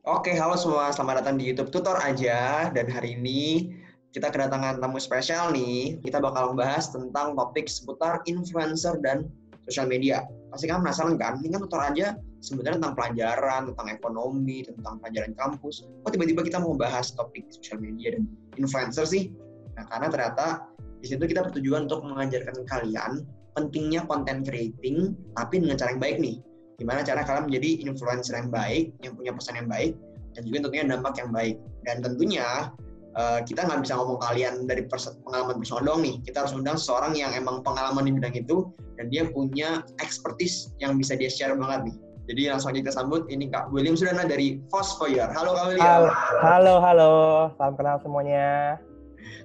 Oke, halo semua, selamat datang di YouTube Tutor Aja. Dan hari ini kita kedatangan tamu spesial nih. Kita bakal membahas tentang topik seputar influencer dan sosial media. Pasti kamu penasaran kan? Ini kan Tutor Aja sebenarnya tentang pelajaran, tentang ekonomi, tentang pelajaran kampus. Kok tiba-tiba kita mau bahas topik sosial media dan influencer sih? Nah, karena ternyata di situ kita bertujuan untuk mengajarkan kalian pentingnya content creating, tapi dengan cara yang baik nih. Gimana cara kalian menjadi influencer yang baik, yang punya pesan yang baik, dan juga tentunya dampak yang baik. Dan tentunya kita nggak bisa ngomong kalian dari pengalaman personal doang nih. Kita harus undang seseorang yang emang pengalaman di bidang itu, dan dia punya expertise yang bisa dia share banget nih. Jadi langsung aja kita sambut, ini Kak William Sudana dari Fosfoyer. Halo Kak William. Halo, salam kenal semuanya.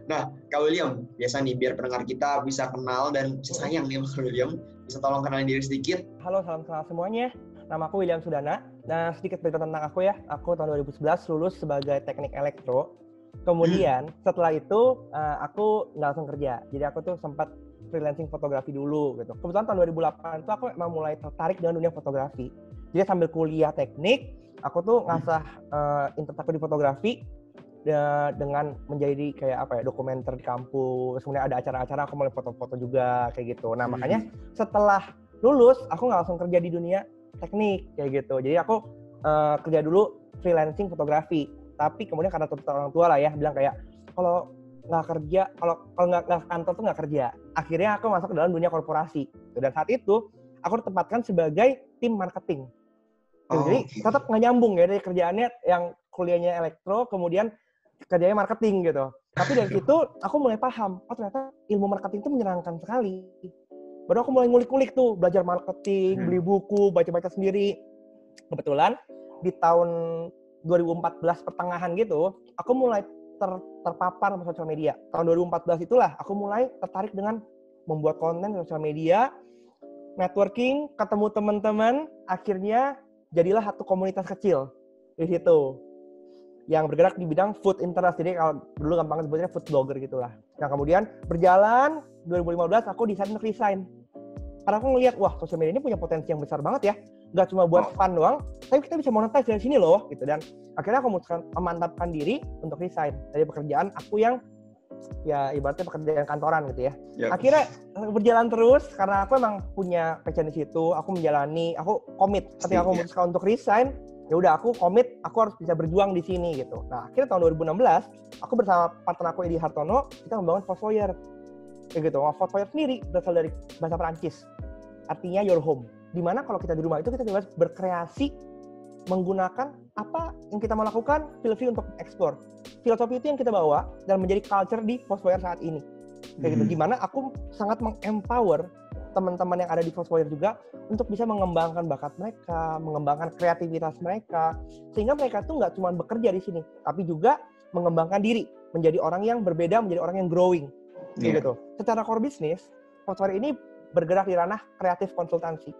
Nah, Kak William, biasa nih biar pendengar kita bisa kenal dan bisa sayang nih sama Kak William, bisa tolong kenalin diri sedikit. Halo, salam kenal semuanya. Nama aku William Sudana. Nah, sedikit cerita tentang aku ya. Aku tahun 2011 lulus sebagai teknik elektro. Kemudian setelah itu aku nggak langsung kerja. Jadi aku tuh sempat freelancing fotografi dulu gitu. Kebetulan tahun 2008 tuh aku emang mulai tertarik dengan dunia fotografi. Jadi sambil kuliah teknik, aku tuh ngasah interest aku di fotografi dengan menjadi kayak apa ya, dokumenter di kampus. Kemudian ada acara-acara aku mulai foto-foto juga kayak gitu. Nah, makanya setelah lulus aku nggak langsung kerja di dunia teknik kayak gitu. Jadi aku kerja dulu freelancing fotografi. Tapi kemudian karena tuntutan orang tua lah ya, bilang kayak kalau nggak kerja, kalau nggak kantor tuh nggak kerja. Akhirnya aku masuk ke dalam dunia korporasi. Dan saat itu aku ditempatkan sebagai tim marketing. Jadi tetap nggak nyambung ya dari kerjaannya yang kuliahnya elektro, kemudian kerjanya marketing gitu. Tapi dari situ aku mulai paham, oh ternyata ilmu marketing itu menyenangkan sekali. Baru aku mulai ngulik-ngulik tuh, belajar marketing, beli buku, baca-baca sendiri. Kebetulan di tahun 2014 pertengahan gitu, aku mulai terpapar sama sosial media. Tahun 2014 itulah aku mulai tertarik dengan membuat konten di sosial media, networking, ketemu teman-teman, akhirnya jadilah satu komunitas kecil di situ yang bergerak di bidang food interest. Jadi kalau dulu gampang sebutnya food blogger gitulah. Nah, kemudian berjalan 2015 aku decide untuk resign. Karena aku ngelihat, wah, sosial media ini punya potensi yang besar banget ya. Nggak cuma buat fun doang, tapi kita bisa monetize dari sini loh, gitu. Dan akhirnya aku memutuskan memantapkan diri untuk resign dari pekerjaan aku yang ya ibaratnya pekerjaan kantoran gitu ya. Yep. Akhirnya berjalan terus karena aku emang punya passion di situ, aku menjalani, aku komit. Ketika aku memutuskan untuk resign, ya udah aku komit, aku harus bisa berjuang di sini gitu. Nah, akhirnya tahun 2016, aku bersama partner aku Edi Hartono, kita membangun Fosfoyer. Kayak gitu. Fosfoyer sendiri berasal dari bahasa Perancis. Artinya your home. Dimana kalau kita di rumah itu kita bebas berkreasi menggunakan apa yang kita mau lakukan, feel-feel untuk eksplor. Filosofi itu yang kita bawa dan menjadi culture di Fosfoyer saat ini. Kayak gitu. Dimana aku sangat meng-empower teman-teman yang ada di Fosfoyer juga untuk bisa mengembangkan bakat mereka, mengembangkan kreativitas mereka, sehingga mereka tuh nggak cuma bekerja di sini, tapi juga mengembangkan diri, menjadi orang yang berbeda, menjadi orang yang growing. Gitu. Secara core bisnis, Fosfoyer ini bergerak di ranah kreatif konsultansi.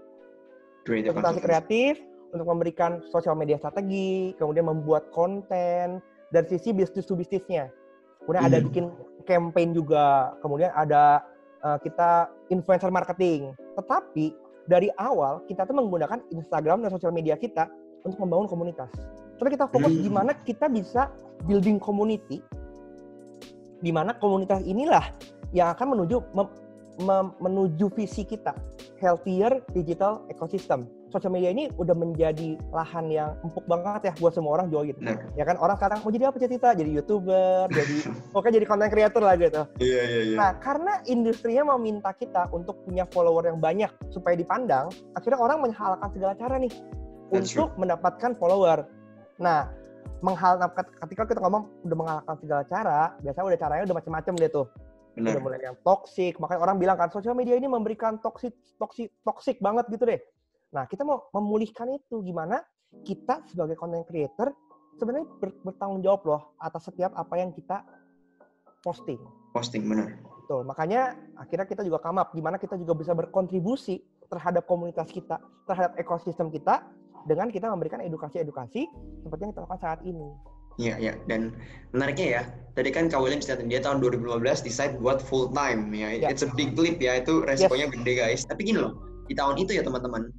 Konsultansi kreatif untuk memberikan sosial media strategi, kemudian membuat konten dari sisi bisnis to bisnisnya. Kemudian ada bikin campaign juga, kemudian ada kita influencer marketing. Tetapi dari awal kita tuh menggunakan Instagram dan sosial media kita untuk membangun komunitas. Tapi kita fokus gimana kita bisa building community, di mana komunitas inilah yang akan menuju visi kita, healthier digital ecosystem. Sosial media ini udah menjadi lahan yang empuk banget ya buat semua orang juga gitu. Ya kan, orang sekarang mau jadi apa cita-cita? Jadi YouTuber, jadi content creator lah gitu. Iya. Nah, karena industrinya meminta kita untuk punya follower yang banyak supaya dipandang, akhirnya orang menghalalkan segala cara nih untuk mendapatkan follower. Nah, ketika kita ngomong udah menghalalkan segala cara, biasanya udah caranya udah macam-macam deh tuh. Udah mulai yang toksik, makanya orang bilang kan sosial media ini memberikan toksik banget gitu deh. Nah, kita mau memulihkan itu, gimana kita sebagai content creator sebenarnya bertanggung jawab loh atas setiap apa yang kita posting. Benar. Tuh, makanya akhirnya kita juga come up, gimana kita juga bisa berkontribusi terhadap komunitas kita, terhadap ekosistem kita, dengan kita memberikan edukasi-edukasi seperti yang kita lakukan saat ini. Iya. Dan menariknya ya, tadi kan Kak William cerita dia tahun 2015 decide buat full time ya. It's a big leap ya, itu resikonya gede guys. Tapi gini loh, di tahun itu ya teman-teman,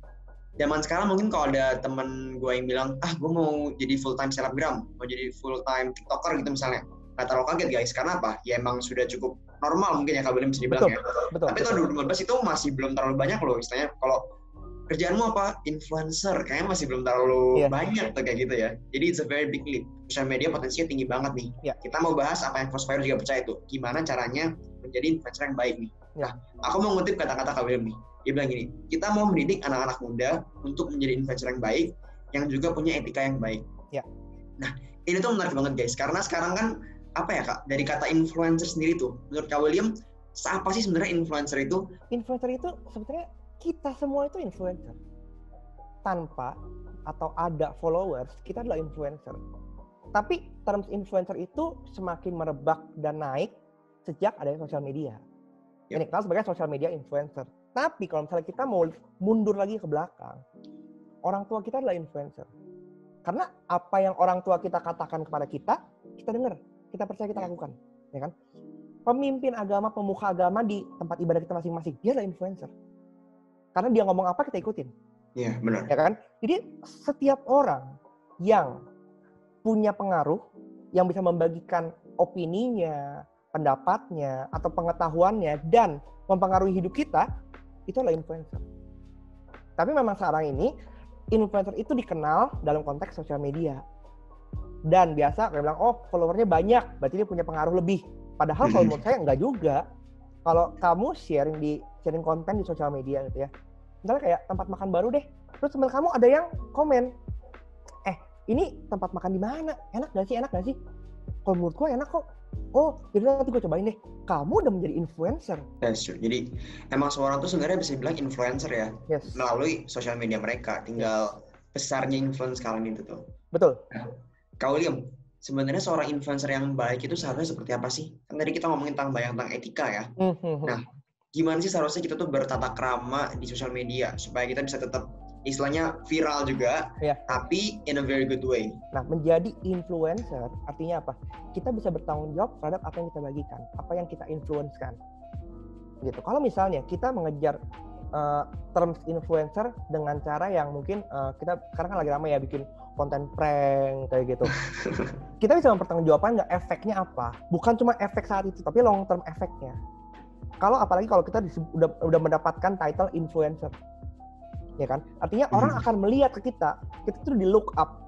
zaman sekarang mungkin kalau ada temen gue yang bilang, gue mau jadi full time selebgram, mau jadi full time tiktoker gitu misalnya, nggak terlalu kaget guys. Karena apa? Ya emang sudah cukup normal mungkin ya Kak William bisa dibilang Betul, ya. betul. Tapi tahun 2015 itu masih belum terlalu banyak loh istilahnya. Kalau kerjaanmu apa? Influencer, kayaknya masih belum terlalu banyak tuh kayak gitu ya. Jadi it's a very big leap. Social media potensinya tinggi banget nih. Kita mau bahas apa yang Crossfire juga percaya tuh. Gimana caranya menjadi influencer yang baik nih. Nah, aku mau ngutip kata-kata Kak William nih. Dia bilang gini, kita mau mendidik anak-anak muda untuk menjadi influencer yang baik, yang juga punya etika yang baik. Nah, ini tuh menarik banget guys, karena sekarang kan, apa ya Kak, dari kata influencer sendiri tuh, menurut Kak William, apa sih sebenarnya influencer itu? Influencer itu sebenarnya kita semua itu influencer. Tanpa atau ada followers, kita adalah influencer. Tapi terms influencer itu semakin merebak dan naik sejak adanya sosial media. Ini kenal sebagai social media influencer. Tapi kalau misalnya kita mau mundur lagi ke belakang, orang tua kita adalah influencer. Karena apa yang orang tua kita katakan kepada kita dengar, kita percaya, kita lakukan, ya kan? Pemimpin agama, pemuka agama di tempat ibadah kita masing-masing, dia adalah influencer. Karena dia ngomong apa, kita ikutin. Iya, benar. Ya kan? Jadi setiap orang yang punya pengaruh, yang bisa membagikan opininya, pendapatnya, atau pengetahuannya, dan mempengaruhi hidup kita, itu adalah influencer. Tapi memang sekarang ini, influencer itu dikenal dalam konteks sosial media. Dan biasa kayak bilang, followernya banyak, berarti dia punya pengaruh lebih. Padahal kalau menurut saya enggak juga. Kalau kamu sharing konten di sosial media gitu ya, misalnya kayak tempat makan baru deh, terus teman kamu ada yang komen, ini tempat makan di mana? Enak gak sih? Kalau menurut gue enak kok. Jadi nanti gue cobain deh. Kamu udah menjadi influencer. That's true. Jadi emang seorang tuh sebenarnya bisa dibilang influencer ya, melalui sosial media mereka. Tinggal besarnya influence kalian itu tuh. Betul. Nah, Kak William, sebenarnya seorang influencer yang baik itu seharusnya seperti apa sih? Kan tadi kita ngomongin tentang etika ya. Nah, gimana sih seharusnya kita tuh bertata krama di sosial media supaya kita bisa tetap istilahnya viral juga, tapi in a very good way. Nah, menjadi influencer artinya apa? Kita bisa bertanggung jawab terhadap apa yang kita bagikan, apa yang kita influence-kan. Gitu. Kalau misalnya kita mengejar terms influencer dengan cara yang mungkin kita sekarang kan lagi ramai ya bikin konten prank kayak gitu. Kita bisa mempertanggungjawabkan nggak efeknya apa? Bukan cuma efek saat itu, tapi long term efeknya. Apalagi kalau kita udah mendapatkan title influencer. Ya kan? Artinya orang akan melihat ke kita tuh di look up.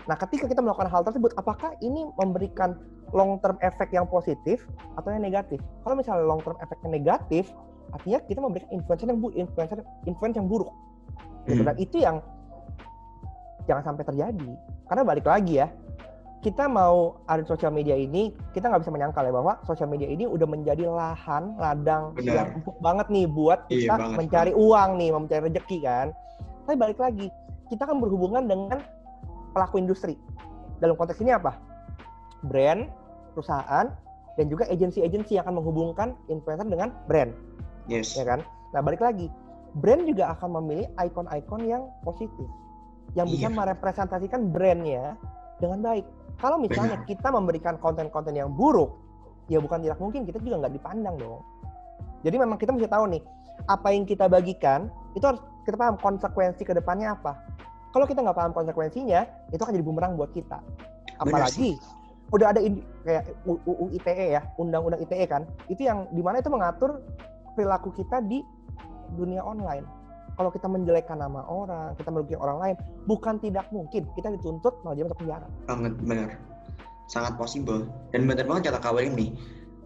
Nah, ketika kita melakukan hal tersebut, apakah ini memberikan long term efek yang positif atau yang negatif? Kalau misalnya long term efeknya negatif, artinya kita memberikan influence yang buruk. Gitu. Dan itu yang jangan sampai terjadi. Karena balik lagi ya, kita mau ada sosial media ini, kita nggak bisa menyangkal ya bahwa sosial media ini udah menjadi ladang yang empuk banget nih buat kita mencari uang nih, mencari rezeki kan. Tapi balik lagi, kita kan berhubungan dengan pelaku industri. Dalam konteks ini apa? Brand, perusahaan, dan juga agensi-agensi yang akan menghubungkan influencer dengan brand. Yes. Ya kan? Nah, balik lagi, brand juga akan memilih ikon-ikon yang positif, yang bisa merepresentasikan brandnya dengan baik. Kalau misalnya kita memberikan konten-konten yang buruk, ya bukan tidak mungkin kita juga nggak dipandang dong. Jadi memang kita mesti tahu nih, apa yang kita bagikan, itu harus kita paham konsekuensi ke depannya apa. Kalau kita nggak paham konsekuensinya, itu akan jadi bumerang buat kita. Apalagi, udah ada kayak UU ITE ya, Undang-Undang ITE kan, itu yang dimana itu mengatur perilaku kita di dunia online. Kalau kita menjelekkan nama orang, kita merugikan orang lain, bukan tidak mungkin kita dituntut malah masuk penjara. Banget, benar. Sangat possible. Dan benar banget kata Kak William nih.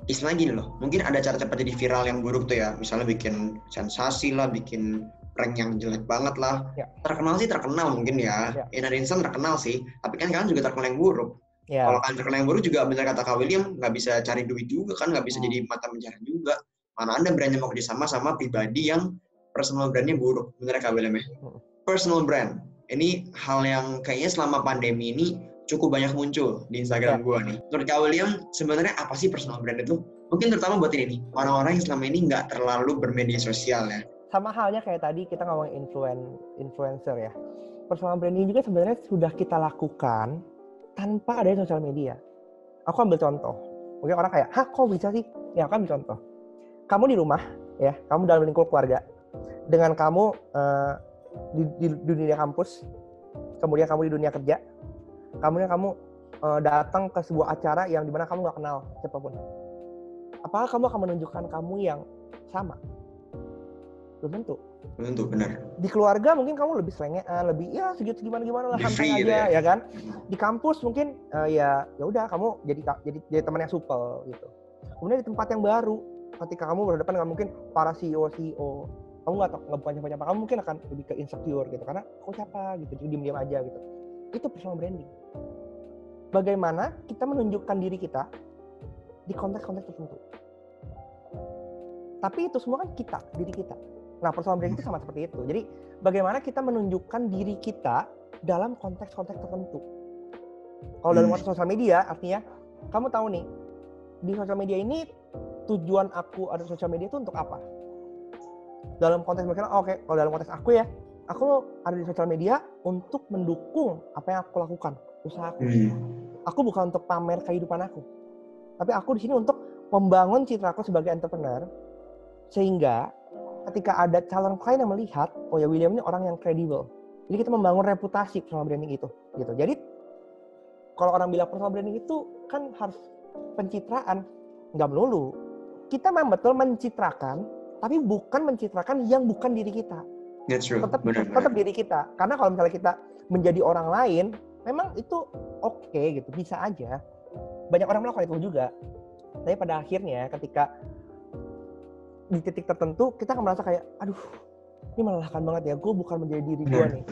Istilahnya gini loh, mungkin ada cara cepat jadi viral yang buruk tuh ya. Misalnya bikin sensasi lah, bikin prank yang jelek banget lah. Terkenal sih terkenal mungkin ya. In an instant terkenal sih. Tapi kan kalian juga terkenal yang buruk. Kalau kalian terkenal yang buruk juga benar kata Kak William, nggak bisa cari duit juga kan, nggak bisa jadi mata pencaharian juga. Mana ada brand yang mau kerjasama sama pribadi yang personal brandnya buruk, bener Kak William ya? Personal brand, ini hal yang kayaknya selama pandemi ini cukup banyak muncul di Instagram gue nih. Menurut Kak William, sebenarnya apa sih personal brand itu? Mungkin terutama buat ini nih, orang-orang yang selama ini nggak terlalu bermedia sosial ya. Sama halnya kayak tadi kita ngomongin influencer ya. Personal branding juga sebenarnya sudah kita lakukan tanpa adanya sosial media. Aku ambil contoh. Mungkin orang kayak, kok bisa sih? Ya, aku ambil contoh. Kamu di rumah, ya, kamu dalam lingkup keluarga. Dengan kamu di dunia kampus, kemudian kamu di dunia kerja, kemudian kamu datang ke sebuah acara yang dimana kamu nggak kenal siapapun. Apakah kamu akan menunjukkan kamu yang sama? Belum tentu. Belum tentu, benar. Di keluarga mungkin kamu lebih selengean, lebih ya segimana lah, santai Free, aja gitu ya kan. Di kampus mungkin ya udah kamu jadi teman yang supel gitu. Kemudian di tempat yang baru, ketika kamu berhadapan dengan mungkin para CEO, kamu nggak bukan siapa-siapa, kamu mungkin akan lebih ke insecure gitu karena aku siapa gitu, jadi diam-diam aja gitu. Itu personal branding. Bagaimana kita menunjukkan diri kita di konteks-konteks tertentu. Tapi itu semua kan diri kita. Nah, personal branding itu sama seperti itu. Jadi, bagaimana kita menunjukkan diri kita dalam konteks-konteks tertentu. Kalau dalam konteks sosial media, artinya, kamu tahu nih, di sosial media ini, tujuan aku ada sosial media itu untuk apa? Dalam konteks misalnya, kalau dalam konteks aku ya, aku ada di sosial media untuk mendukung apa yang aku lakukan, usahaku. Aku bukan untuk pamer kehidupan aku. Tapi aku di sini untuk membangun citra aku sebagai entrepreneur, sehingga ketika ada calon klien yang melihat, oh ya William ini orang yang kredibel. Jadi kita membangun reputasi personal branding itu, gitu. Jadi kalau orang bilang personal branding itu kan harus pencitraan, nggak melulu. Kita memang betul mencitrakan, tapi bukan mencitrakan yang bukan diri kita. That's true. Tetap diri kita. Karena kalau misalnya kita menjadi orang lain, memang itu oke gitu, bisa aja. Banyak orang melakukan itu juga. Tapi pada akhirnya ketika di titik tertentu kita akan merasa kayak, aduh, ini melelahkan banget ya, gue bukan menjadi diri gue nih.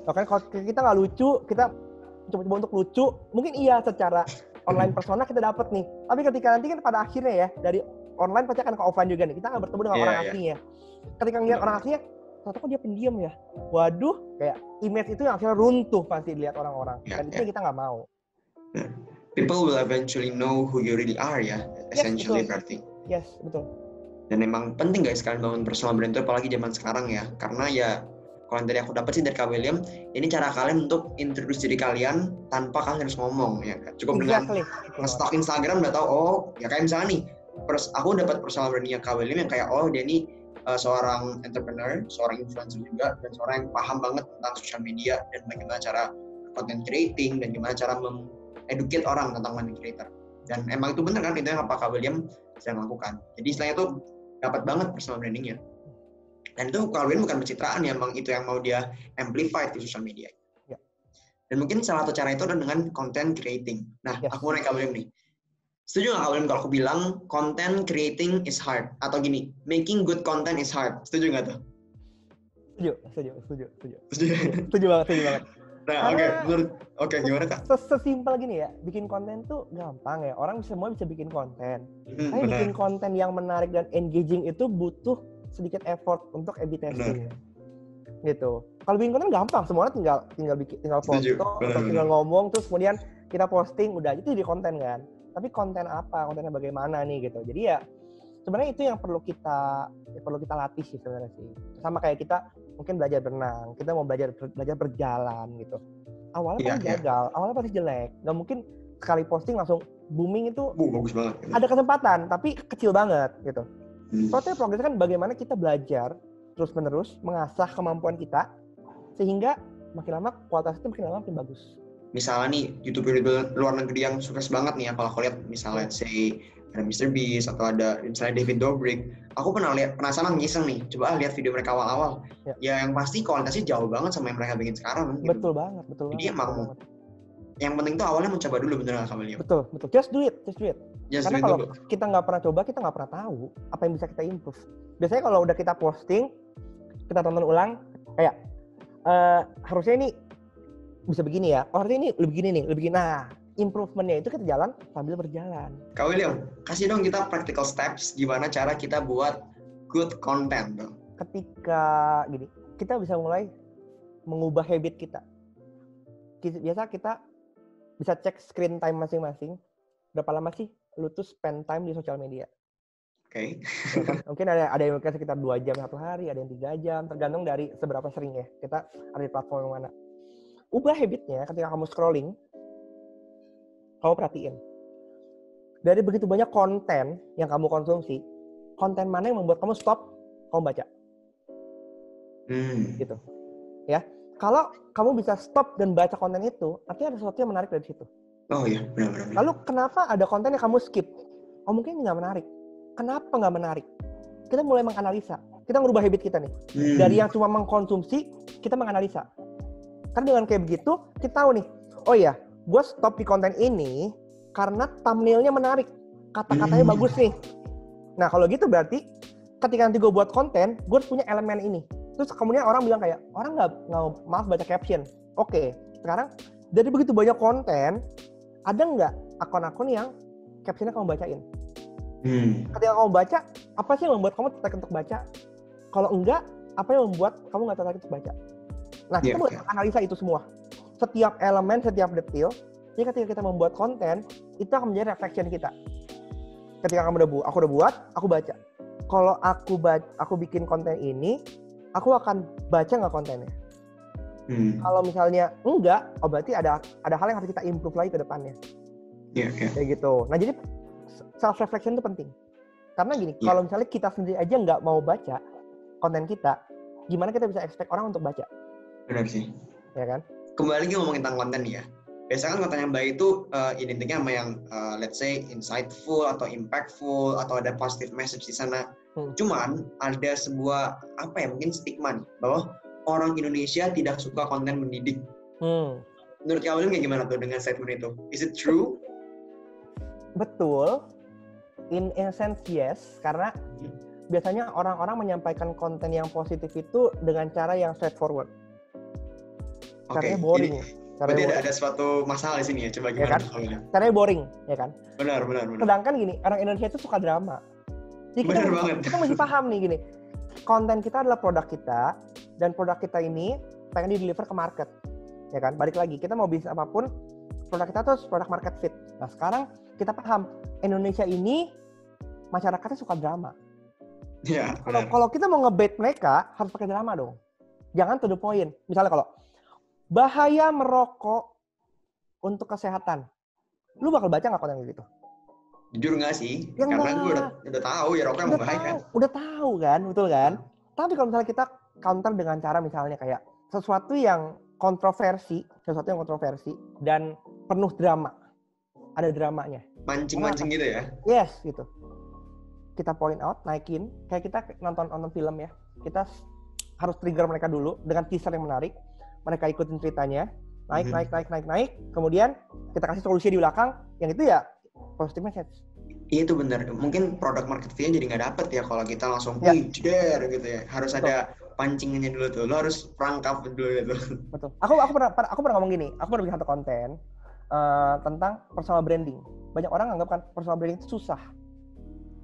Makanya kalau kita nggak lucu, kita coba-coba untuk lucu, mungkin iya secara online persona kita dapat nih. Tapi ketika nanti kan pada akhirnya ya, dari online pasti akan ke offline juga nih. Kita akan bertemu dengan orang aslinya. Ketika ngeliat orang aslinya, ternyata kok dia pendiam ya. Waduh, kayak image itu yang akhirnya runtuh pasti dilihat orang-orang. Dan itu kita nggak mau. People will eventually know who you really are ya, essentially berarti. Yes, betul. Dan memang penting guys kalian bangun personal brand itu apalagi zaman sekarang ya. Karena ya kalau yang dari aku dapat sih dari Kak William, ini cara kalian untuk introduce diri kalian tanpa kalian harus ngomong ya kan. Cukup dengan nge-stalk Instagram udah tahu, oh ya kayak misalnya nih, aku dapat personal brandingnya Kak William yang kayak oh dia nih seorang entrepreneur, seorang influencer juga, dan seorang yang paham banget tentang social media dan bagaimana cara content creating dan gimana cara educate orang tentang content creator. Dan emang itu benar kan, itu yang Kak William sedang lakukan. Jadi istilahnya tuh dapat banget personal brandingnya. Dan itu Kak William bukan pencitraan ya, emang itu yang mau dia amplify di social media. Ya. Dan mungkin salah satu cara itu adalah dengan content creating. Nah, aku mau nanya Kak William nih. Setuju nggak Kak William kalau aku bilang content creating is hard? Atau gini, making good content is hard. Setuju nggak tuh? Setuju. Setuju banget. Nah, oke, gimana Kak? Sesimpel gini ya, bikin konten tuh gampang ya. Orang semua bisa bikin konten. Tapi bikin konten yang menarik dan engaging itu butuh sedikit effort untuk A/B testing. Gitu. Kalau bikin konten gampang, semuanya tinggal foto, atau tinggal ngomong, terus kemudian kita posting, udah itu jadi konten kan. Tapi konten apa, kontennya bagaimana nih gitu. Jadi ya sebenarnya itu yang perlu kita latih sih sebenarnya sih. Sama kayak kita mungkin belajar berenang, kita mau belajar berjalan gitu. Awalnya pasti gagal, awalnya pasti jelek. Nggak mungkin sekali posting langsung booming itu. Bagus banget. Ada kesempatan, tapi kecil banget gitu. Progres kan bagaimana kita belajar terus-menerus, mengasah kemampuan kita, sehingga makin lama kualitas itu makin lama makin bagus. Misalnya nih, YouTuber luar negeri yang sukses banget nih ya, kalau aku lihat misalnya say ada Mr. Beast atau ada misalnya David Dobrik, aku penasaran ngiseng nih, coba lihat video mereka awal-awal. Ya yang pasti kualitasnya jauh banget sama yang mereka bikin sekarang. Gitu. Betul banget. Jadi emang yang penting tuh awalnya mencoba dulu beneran sama William. Betul. Just do it. Karena kalau kita nggak pernah coba, kita nggak pernah tahu apa yang bisa kita improve. Biasanya kalau udah kita posting, kita tonton ulang, kayak harusnya ini bisa begini ya, harusnya ini lebih begini. Nah, improvementnya itu kita jalan sambil berjalan. Kak William, kasih dong kita practical steps gimana cara kita buat good content dong. Ketika gini, kita bisa mulai mengubah habit kita. Biasa kita bisa cek screen time masing-masing. Berapa lama sih lu tuh spend time di sosial media? Oke. Mungkin ada yang sekitar 2 jam satu hari, ada yang 3 jam, tergantung dari seberapa sering ya kita ada di platform yang mana. Ubah habitnya ketika kamu scrolling, kamu perhatiin. Dari begitu banyak konten yang kamu konsumsi, konten mana yang membuat kamu stop, kamu baca. Gitu. ya. Kalau kamu bisa stop dan baca konten itu, artinya ada sesuatu yang menarik dari situ. Oh iya, benar. Lalu kenapa ada konten yang kamu skip? Oh mungkin ini nggak menarik. Kenapa nggak menarik? Kita mulai menganalisa. Kita merubah habit kita nih. Dari yang cuma mengkonsumsi, kita menganalisa. Karena dengan kayak begitu, kita tahu nih, oh iya, gue stop di konten ini karena thumbnailnya menarik. Kata-katanya bagus nih. Nah kalau gitu berarti, ketika nanti gue buat konten, gue harus punya elemen ini. Terus kemudian orang bilang kayak, orang nggak maaf baca caption. Oke, sekarang dari begitu banyak konten, ada nggak akun-akun yang captionnya kamu bacain? Ketika kamu baca, apa sih yang membuat kamu tertarik untuk baca? Kalau enggak, apa yang membuat kamu nggak tertarik untuk baca? Nah, kita mulai analisa itu semua. Setiap elemen, setiap detail, jadi ketika kita membuat konten, itu akan menjadi reflection kita. Ketika aku udah buat, aku baca. Kalau aku bikin konten ini, aku akan baca nggak kontennya? Kalau misalnya enggak, oh berarti ada hal yang harus kita improve lagi ke depannya. Kayak gitu. Nah jadi self reflection itu penting. Karena gini, kalau misalnya kita sendiri aja nggak mau baca konten kita, gimana kita bisa expect orang untuk baca? Benar sih. Ya kan? Kembali lagi ngomongin tentang konten ya. Biasanya kan konten yang baik itu identiknya sama yang let's say insightful atau impactful atau ada positive message di sana. Cuman ada sebuah mungkin stigma nih, bahwa orang Indonesia tidak suka konten mendidik. Menurut kamu kayak gimana tuh dengan statement itu? Is it true? Betul. In a sense yes, karena biasanya orang-orang menyampaikan konten yang positif itu dengan cara yang straightforward. Caranya boring. Berarti ada suatu masalah di sini ya, coba gimana? Ya kan? Caranya boring, ya kan? Benar. Sedangkan gini, orang Indonesia itu suka drama. Jadi kita mesti paham nih gini, konten kita adalah produk kita, dan produk kita ini pengen di-deliver ke market. Ya kan? Balik lagi, kita mau bisnis apapun, produk kita tuh produk market fit. Nah sekarang kita paham, Indonesia ini masyarakatnya suka drama. Ya, kalau kita mau nge-bait mereka, harus pakai drama dong. Jangan to the point. Misalnya kalau bahaya merokok untuk kesehatan, lu bakal baca nggak konten gitu? Jujur nggak sih? Ya, karena gue udah tahu ya rokok yang membahayakan. Udah tahu kan, betul kan? Tapi kalau misalnya kita counter dengan cara misalnya kayak sesuatu yang kontroversi dan penuh drama, ada dramanya. Mancing-mancing gitu ya? Yes, gitu. Kita point out, naikin, kayak kita nonton film ya, kita harus trigger mereka dulu dengan teaser yang menarik, mereka ikutin ceritanya, naik, kemudian kita kasih solusi di belakang, yang itu ya positive message. Iya itu benar, mungkin produk market fit-nya jadi nggak dapet ya kalau kita langsung jeder gitu ya, harus ada pancingannya dulu tuh, lo harus perangkap dulu gitu. Betul. Aku pernah ngomong gini, aku pernah bikin satu konten tentang personal branding. Banyak orang anggap kan personal branding itu susah.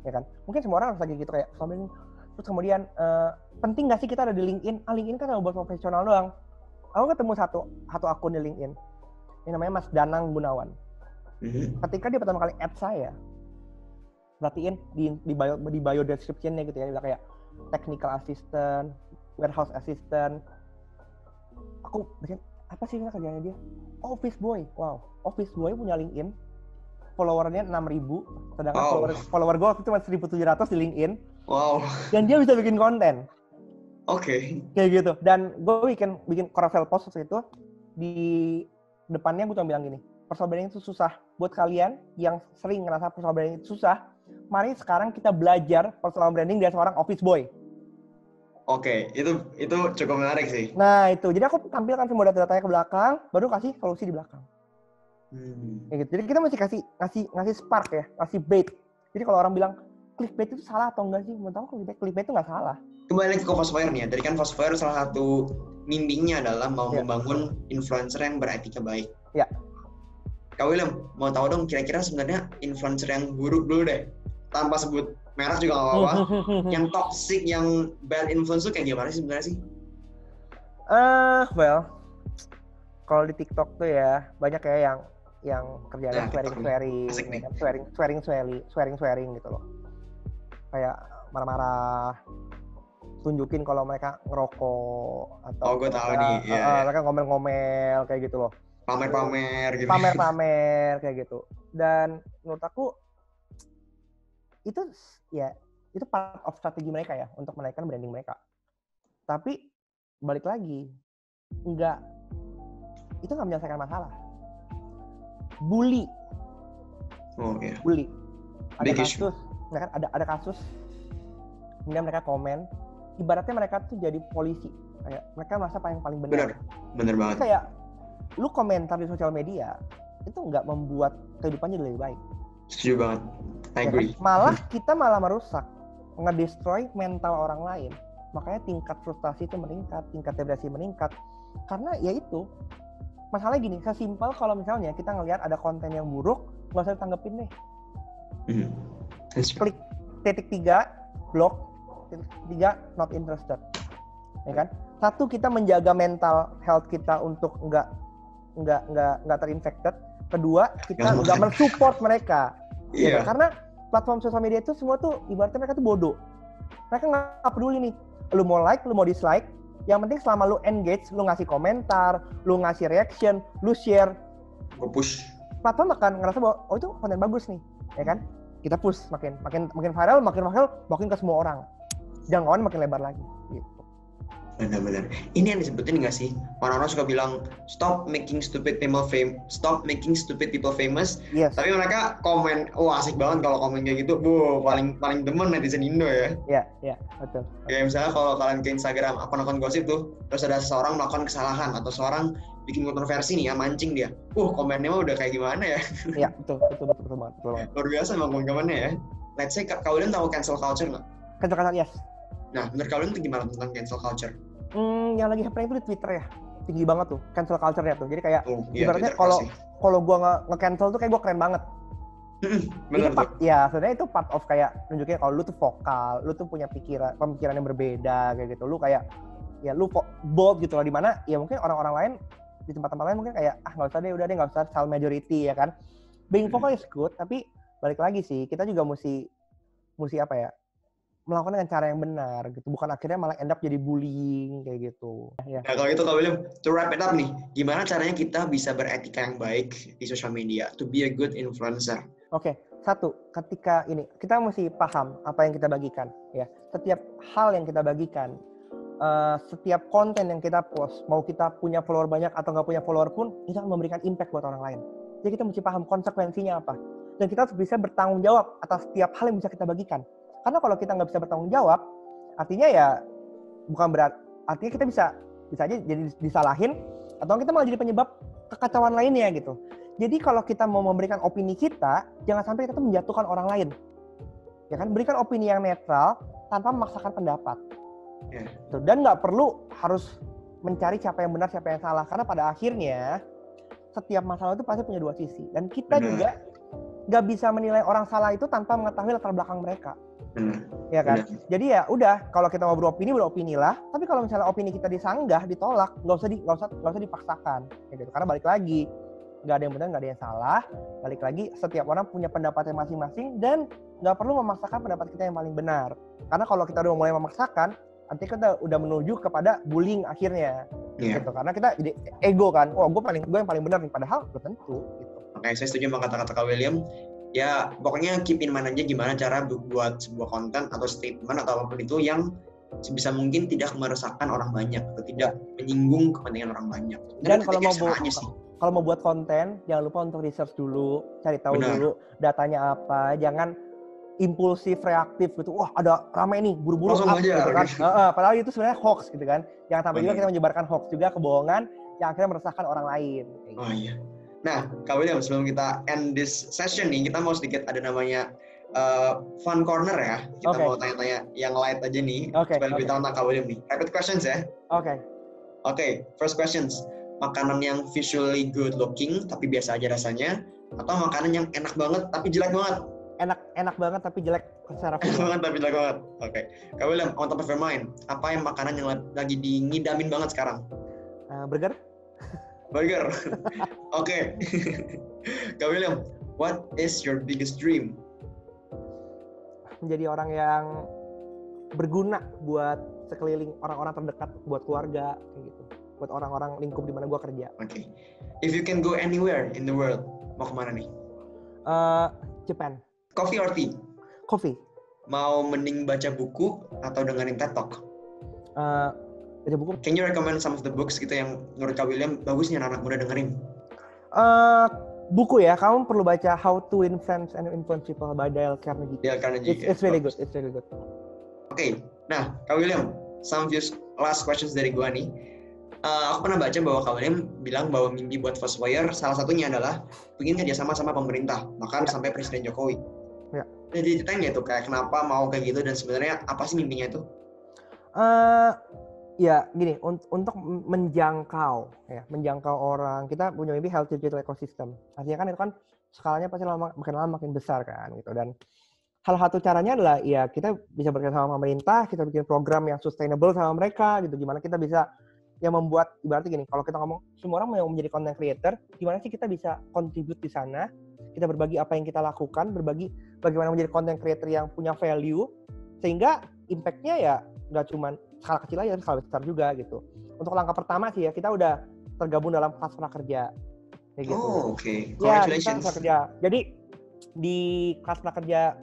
Ya kan? Mungkin semua orang harus lagi gitu kayak personal branding. Terus kemudian penting nggak sih kita ada di LinkedIn? LinkedIn kan buat profesional doang. Aku ketemu satu akun di LinkedIn. Ini namanya Mas Danang Gunawan. Ketika dia pertama kali add saya, perhatiin di bio description-nya gitu ya, dia bilang kayak technical assistant, warehouse assistant. Aku bikin apa sih kerjanya dia? Office boy. Wow, office boy punya LinkedIn. Followernya 6.000, sedangkan follower gue waktu itu cuma 1.700 di LinkedIn. Wow. Dan dia bisa bikin konten. Oke. Kayak gitu. Dan gue bikin carousel post waktu itu, di depannya gue cuma bilang gini, personal branding itu susah. Buat kalian yang sering ngerasa personal branding itu susah, mari sekarang kita belajar personal branding dari seorang office boy. Oke, itu cukup menarik sih. Nah itu, jadi aku tampilkan semua data-datanya ke belakang, baru kasih solusi di belakang. Gitu. Jadi kita mesti ngasih spark ya, ngasih bait. Jadi kalau orang bilang clickbait itu salah atau enggak sih? Mau tahu clickbait itu nggak salah. Kembali ke Foursquare nih ya. Tadi kan Foursquare salah satu mimpinya adalah mau membangun influencer yang beretika baik. Ya. Kak William, mau tahu dong kira-kira sebenarnya influencer yang buruk dulu deh, tanpa sebut merek juga nggak apa-apa. Yang toxic, yang bad influence itu kayak gimana sih sebenarnya sih? Well, kalau di TikTok tuh ya banyak ya yang kerjanya swearing gitu loh. Kayak marah-marah, tunjukin kalau mereka ngerokok atau gue tahu nih, mereka ngomel-ngomel kayak gitu loh. Pamer-pamer gitu. Pamer-pamer kayak gitu. Dan menurut aku itu part of strategi mereka ya untuk menaikkan branding mereka. Tapi balik lagi, nggak itu nggak menyelesaikan masalah. Bully. Oh iya. Bully. Ada Big issue. kasus, mereka ada kasus, kemudian mereka komen, ibaratnya mereka tuh jadi polisi, kayak mereka merasa paling benar. Bener banget. Kayak lu komentar di sosial media itu nggak membuat kehidupannya lebih baik. Setuju banget. I Ya agree. kan? Malah kita malah merusak, ngedestroy mental orang lain. Makanya tingkat frustasi itu meningkat, tingkat depresi meningkat. Karena ya itu, masalahnya gini, sesimpel kalau misalnya kita ngelihat ada konten yang buruk, nggak usah ditanggepin deh. Klik titik 3, blok, titik 3, not interested. Ya kan? Satu, kita menjaga mental health kita untuk nggak terinfected. Kedua, kita nggak mensupport mereka. Iya. Gitu. Karena platform sosial media itu semua tuh ibaratnya mereka tuh bodoh. Mereka nggak peduli nih, lu mau like, lu mau dislike. Yang penting selama lu engage, lu ngasih komentar, lu ngasih reaction, lu share, Gue push. platform akan ngerasa bahwa oh itu konten bagus nih, ya kan? Kita push makin viral, makin ke semua orang. Jangkauan makin lebar lagi. Gitu. Benar-benar. Ini yang disebutin nggak sih? Orang-orang suka bilang stop making stupid people famous. Yes. Tapi mereka komen, wah asik banget kalau komen kayak gitu. Paling demen netizen Indo ya. Iya, betul. Kayak misalnya kalau kalian ke Instagram akun-akun gosip tuh, terus ada seseorang melakukan kesalahan atau seorang bikin kontroversi nih ya, mancing dia. Komennya mah udah kayak gimana ya? Iya, betul banget. Luar biasa emang komennya ya. Let's say kalian tahu cancel culture nggak? Cancel culture, yes. Nah, menurut kalian tuh gimana tentang cancel culture? Yang lagi happening itu di Twitter ya, tinggi banget tuh cancel culture-nya tuh. Jadi kayak ibaratnya Twitter, kalau gua nge-cancel tuh kayak gua keren banget. Bener tuh. Ya sebenarnya itu part of kayak nunjukin kalau lu tuh vokal, lu tuh punya pemikiran yang berbeda kayak gitu. Lu kayak ya lu bold gitu loh, di mana ya mungkin orang-orang lain di tempat-tempat lain mungkin kayak nggak usah deh, udah deh nggak usah child majority ya kan. Being vocal is good, tapi balik lagi sih kita juga mesti apa ya, melakukan dengan cara yang benar gitu, bukan akhirnya malah end up jadi bullying kayak gitu. Ya. Nah kalau gitu Kak William, to wrap it up nih, gimana caranya kita bisa beretika yang baik di sosial media, to be a good influencer? Oke, satu, ketika ini kita mesti paham apa yang kita bagikan ya. Setiap hal yang kita bagikan, setiap konten yang kita post, mau kita punya follower banyak atau nggak punya follower pun, itu akan memberikan impact buat orang lain. Jadi kita mesti paham konsekuensinya apa. Dan kita harus bisa bertanggung jawab atas setiap hal yang bisa kita bagikan. Karena kalau kita nggak bisa bertanggung jawab, artinya ya bukan artinya kita bisa aja jadi disalahin, atau kita malah jadi penyebab kekacauan lainnya gitu. Jadi kalau kita mau memberikan opini kita, jangan sampai kita tuh menjatuhkan orang lain. Ya kan, berikan opini yang netral tanpa memaksakan pendapat. Yeah. Dan nggak perlu harus mencari siapa yang benar, siapa yang salah. Karena pada akhirnya setiap masalah itu pasti punya dua sisi. Dan kita juga nggak bisa menilai orang salah itu tanpa mengetahui latar belakang mereka. Ya kan? Jadi ya udah, kalau kita mau beropini lah. Tapi kalau misalnya opini kita disanggah, ditolak, nggak usah dipaksakan. Ya gitu. Karena balik lagi, nggak ada yang benar, nggak ada yang salah. Balik lagi, setiap orang punya pendapatnya masing-masing dan nggak perlu memaksakan pendapat kita yang paling benar. Karena kalau kita udah mulai memaksakan, nanti kita udah menuju kepada bullying akhirnya. Gitu. Karena kita jadi ego kan, gue yang paling benar nih, padahal belum tentu. Gitu. Oke, saya setuju sama kata-kata Kak William. Ya pokoknya keep in mind aja gimana cara buat sebuah konten atau statement atau apapun itu yang sebisa mungkin tidak merusakkan orang banyak atau tidak menyinggung kepentingan orang banyak. Dan kalau mau buat konten, jangan lupa untuk research dulu, cari tahu dulu datanya apa, jangan impulsif reaktif gitu. Wah, ada rame nih, buru-buru up gitu kan. Padahal itu sebenarnya hoax gitu kan. Jangan sampai juga kita menyebarkan hoax juga, kebohongan yang akhirnya meresahkan orang lain. Oh iya. Nah, Kak William, sebelum kita end this session nih, kita mau sedikit ada namanya fun corner ya. Kita mau tanya-tanya yang light aja nih. Supaya lebih tahu tentang Kak William nih. Rapid questions ya. Oke, first questions. Makanan yang visually good looking tapi biasa aja rasanya, atau makanan yang enak banget tapi jelek banget? Enak banget tapi jelek secara visual. Enak banget tapi jelek banget. Oke. Kak William, on top of your mind, apa yang makanan yang lagi dingidamin banget sekarang? Burger. Oke. Kak William, what is your biggest dream? Menjadi orang yang berguna buat sekeliling, orang-orang terdekat, buat keluarga kayak gitu, buat orang-orang lingkup di mana gue kerja. Oke. If you can go anywhere in the world, mau kemana nih? Japan. Coffee or tea? Coffee. Mau mending baca buku atau dengerin TED Talk? Baca buku. Can you recommend some of the books gitu yang menurut Kak William bagus nih anak muda dengerin? Buku ya, kamu perlu baca How to Influence and Influence People by Dale Carnegie. Dale Carnegie. It's really good. It's really good. Oke. Nah, Kak William, some few last questions dari gua nih. Aku pernah baca bahwa Kak William bilang bahwa mimpi buat Fastwire salah satunya adalah ingin kerjasama sama pemerintah, bahkan sampai Presiden Jokowi. Ya. Jadi ceritain nggak tuh kayak kenapa mau kayak gitu dan sebenarnya apa sih mimpinya itu? Ya gini, untuk menjangkau orang, kita punya mimpi healthy digital ecosystem. Artinya kan itu kan skalanya pasti makin lama makin besar kan gitu. Dan salah satu caranya adalah ya kita bisa bekerjasama sama pemerintah, kita bikin program yang sustainable sama mereka gitu. Gimana kita bisa yang membuat, ibaratnya gini, kalau kita ngomong semua orang mau menjadi content creator, gimana sih kita bisa contribute di sana, kita berbagi apa yang kita lakukan, berbagi bagaimana menjadi content creator yang punya value, sehingga impact-nya ya nggak cuma skala kecil aja, skala besar juga gitu. Untuk langkah pertama sih ya, kita udah tergabung dalam kelas prakerja. Kayak gitu. Oh, oke. Congratulations. Ya, prakerja. Jadi di kelas prakerja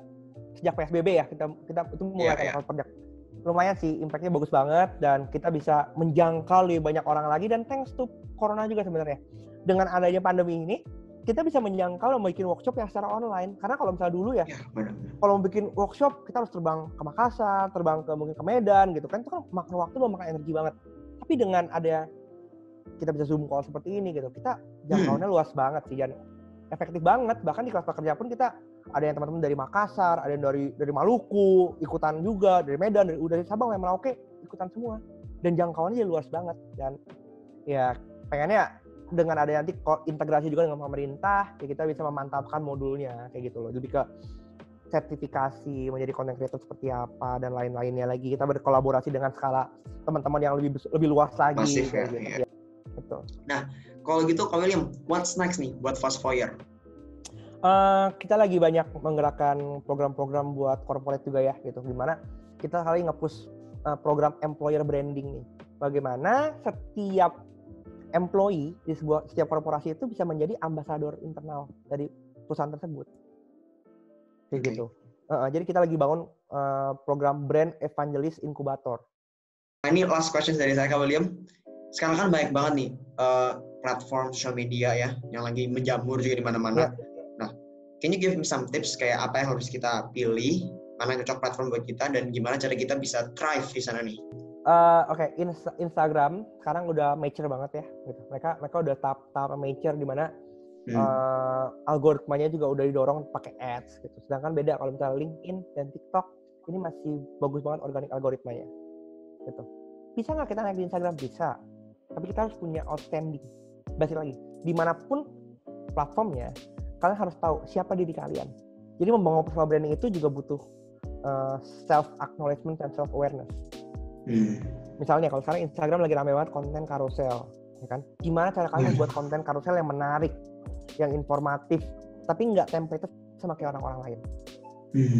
sejak PSBB ya, kita itu mulai kelas prakerja. Lumayan sih, impact-nya bagus banget dan kita bisa menjangkau lebih banyak orang lagi dan thanks to corona juga sebenarnya. Dengan adanya pandemi ini, kita bisa menjangkau dan bikin workshop yang secara online. Karena kalau misalnya dulu ya kalau mau bikin workshop, kita harus terbang ke Makassar, terbang ke mungkin ke Medan gitu kan, itu kan makan waktu dan makan energi banget. Tapi dengan ada kita bisa Zoom call seperti ini gitu, kita jangkauannya luas banget sih dan efektif banget. Bahkan di kelas pekerja pun kita ada yang teman-teman dari Makassar, ada yang dari Maluku ikutan juga, dari Medan, dari Sabang, dari Merauke ikutan semua. Dan jangkauannya luas banget dan ya pengennya dengan ada nanti integrasi juga dengan pemerintah, ya kita bisa memantapkan modulnya kayak gitu loh. Lebih ke sertifikasi menjadi content creator seperti apa dan lain-lainnya lagi. Kita berkolaborasi dengan skala teman-teman yang lebih luas lagi. Masif kayak ya. Gitu. Ya. Betul. Nah, kalau gitu Kak William, what's next nih buat Fastwire? Kita lagi banyak menggerakkan program-program buat corporate juga ya gitu. Gimana kita kali nge-push program employer branding nih. Bagaimana setiap employee di setiap korporasi itu bisa menjadi ambasador internal dari perusahaan tersebut. Kayak gitu. Jadi kita lagi bangun program brand evangelist incubator. Nah, ini last question dari saya Kak William. Sekarang kan banyak banget nih platform social media ya yang lagi menjamur juga di mana-mana. Yeah. Nah, can you give me some tips kayak apa yang harus kita pilih, mana yang cocok platform buat kita dan gimana cara kita bisa thrive di sana nih? Oke, Instagram sekarang udah mature banget ya. Gitu. Mereka udah tahap mature di mana algoritmanya juga udah didorong pakai ads gitu. Sedangkan beda kalau misalnya LinkedIn dan TikTok ini masih bagus banget organik algoritmanya. Gitu. Bisa nggak kita naik di Instagram? Bisa. Tapi kita harus punya outstanding. Balik lagi, dimanapun platformnya, kalian harus tahu siapa diri kalian. Jadi membangun personal branding itu juga butuh self acknowledgement dan self awareness. Misalnya kalau sekarang Instagram lagi rame banget konten karusel, ya kan? Gimana cara kalian buat konten karusel yang menarik, yang informatif, tapi nggak template sama kayak orang-orang lain.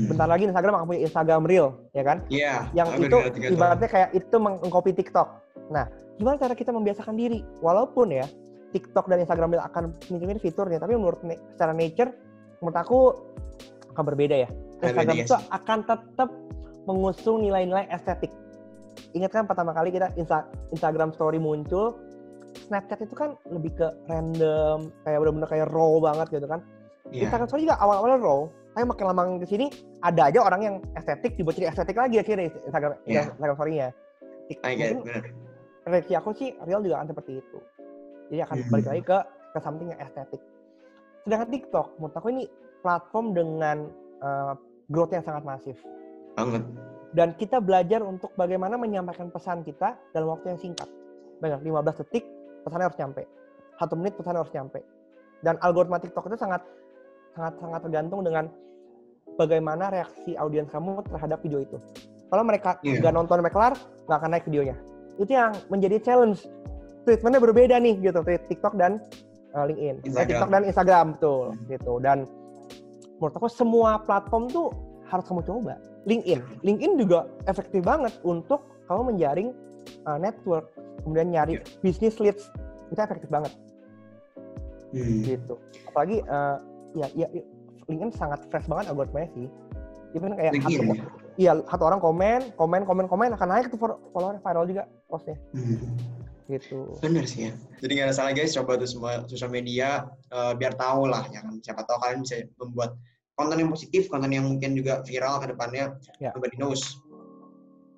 Bentar lagi Instagram akan punya Instagram Reel, ya kan? Iya. Yang itu ibaratnya kayak itu mengcopy TikTok. Nah, gimana cara kita membiasakan diri? Walaupun ya TikTok dan Instagram Reel akan punya fiturnya, tapi secara nature, menurut aku akan berbeda ya. Instagram itu akan tetap mengusung nilai-nilai estetik. Ingat kan pertama kali kita Instagram story muncul, Snapchat itu kan lebih ke random, kayak benar-benar kayak raw banget gitu kan. Yeah. Instagram story juga awal-awalnya raw, tapi makin lama ke sini ada aja orang yang estetik dibuat jadi estetik lagi akhirnya Instagram story-nya. Mungkin prediksi aku sih Reel juga akan seperti itu. Jadi akan balik lagi ke something yang estetik. Sedangkan TikTok, menurut aku ini platform dengan growth yang sangat masif. Banget. Dan kita belajar untuk bagaimana menyampaikan pesan kita dalam waktu yang singkat. Banyak 15 detik pesannya harus nyampe. 1 menit pesannya harus nyampe. Dan algoritma TikTok itu sangat tergantung dengan bagaimana reaksi audiens kamu terhadap video itu. Kalau mereka nggak nonton sampai kelar, nggak akan naik videonya. Itu yang menjadi challenge. Treatmentnya berbeda nih gitu, TikTok dan LinkedIn. TikTok dan Instagram betul gitu. Dan menurut aku semua platform tuh harus kamu coba. LinkedIn juga efektif banget untuk kamu menjaring network, kemudian nyari business leads, itu efektif banget. Gitu. Apalagi ya LinkedIn sangat fresh banget algoritmanya sih. Even kayak iya satu orang komen akan naik tuh follower, viral juga postnya. Gitu. Bener sih ya. Jadi nggak ada salah guys, coba tuh semua sosial media biar tahu lah ya kan. Siapa tahu kalian bisa membuat konten yang positif, konten yang mungkin juga viral ke depannya. Nobody knows.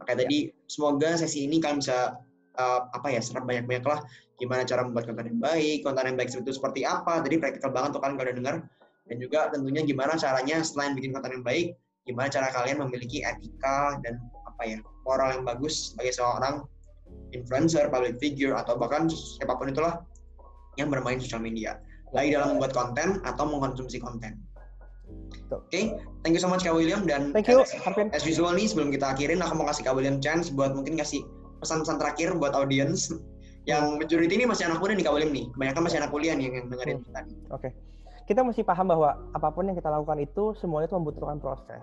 Makanya tadi semoga sesi ini kalian bisa serap banyak-banyak lah gimana cara membuat konten yang baik itu seperti apa. Jadi praktikal banget tuh kalian kalau dengar. Dan juga tentunya gimana caranya selain bikin konten yang baik, gimana cara kalian memiliki etika dan moral yang bagus sebagai seorang influencer, public figure, atau bahkan siapapun itulah yang bermain sosial media. Baik dalam membuat konten atau mengkonsumsi konten. Oke, thank you so much Kak William. Dan thank you, as usual nih, sebelum kita akhirin, aku mau kasih Kak William chance buat mungkin kasih pesan-pesan terakhir buat audience. Yang majority ini masih anak muda nih Kak William nih. Kebanyakan masih anak kuliah nih yang dengerin kita nih. Oke. Kita mesti paham bahwa apapun yang kita lakukan itu semuanya itu membutuhkan proses.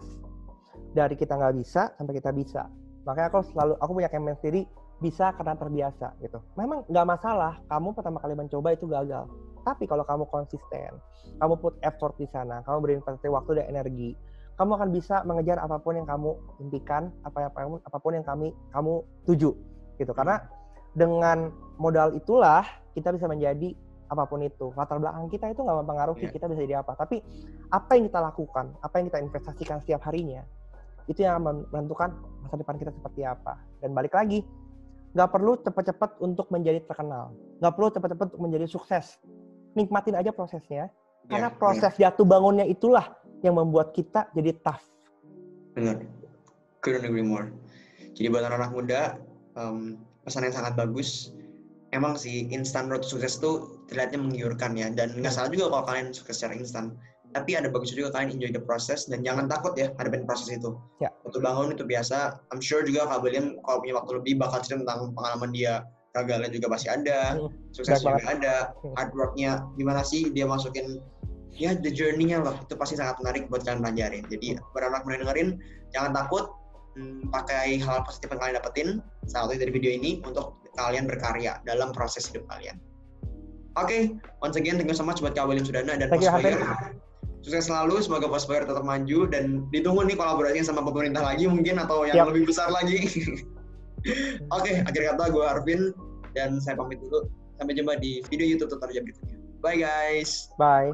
Dari kita nggak bisa sampai kita bisa. Makanya aku punya campaign sendiri, bisa karena terbiasa gitu. Memang nggak masalah kamu pertama kali mencoba itu gagal. Tapi kalau kamu konsisten, kamu put effort di sana, kamu berinvestasi waktu dan energi, kamu akan bisa mengejar apapun yang kamu impikan, apapun yang kamu tuju gitu. Karena dengan modal itulah kita bisa menjadi apapun itu. Latar belakang kita itu nggak mempengaruhi kita bisa jadi apa. Tapi apa yang kita lakukan, apa yang kita investasikan setiap harinya, itu yang menentukan masa depan kita seperti apa. Dan balik lagi, nggak perlu cepat-cepat untuk menjadi terkenal. Nggak perlu cepat-cepat untuk menjadi sukses. Nikmatin aja prosesnya. Karena proses jatuh bangunnya itulah yang membuat kita jadi tough. Benar. Couldn't agree more. Jadi buat anak-anak muda, pesan yang sangat bagus. Emang sih, instant road to sukses tuh terlihatnya menggiurkan ya. Dan nggak salah juga kalau kalian sukses secara instan. Tapi ada bagusnya juga kalian enjoy the process. Dan jangan takut ya hadapin proses itu. Waktu bangun itu biasa. I'm sure juga Kak William kalau punya waktu lebih bakal cerita tentang pengalaman dia. Gagalnya juga pasti ada. Suksesnya juga ada. Hard work-nya gimana sih dia masukin. Ya, the journey-nya lah. Itu pasti sangat menarik buat kalian pelajarin. Jadi, beranak mulai dengerin, jangan takut. Pakai hal positif yang kalian dapetin saat itu dari video ini untuk kalian berkarya dalam proses hidup kalian. Oke, once again thank you so much buat Kak William Sudana dan Postboyer. Sukses selalu, semoga Postboyer tetap maju dan ditunggu nih kolaborasinya sama pemerintah lagi mungkin atau yang lebih besar lagi. Oke, akhir kata gue Arvin dan saya pamit dulu. Sampai jumpa di video YouTube tutorial berikutnya. Bye guys. Bye.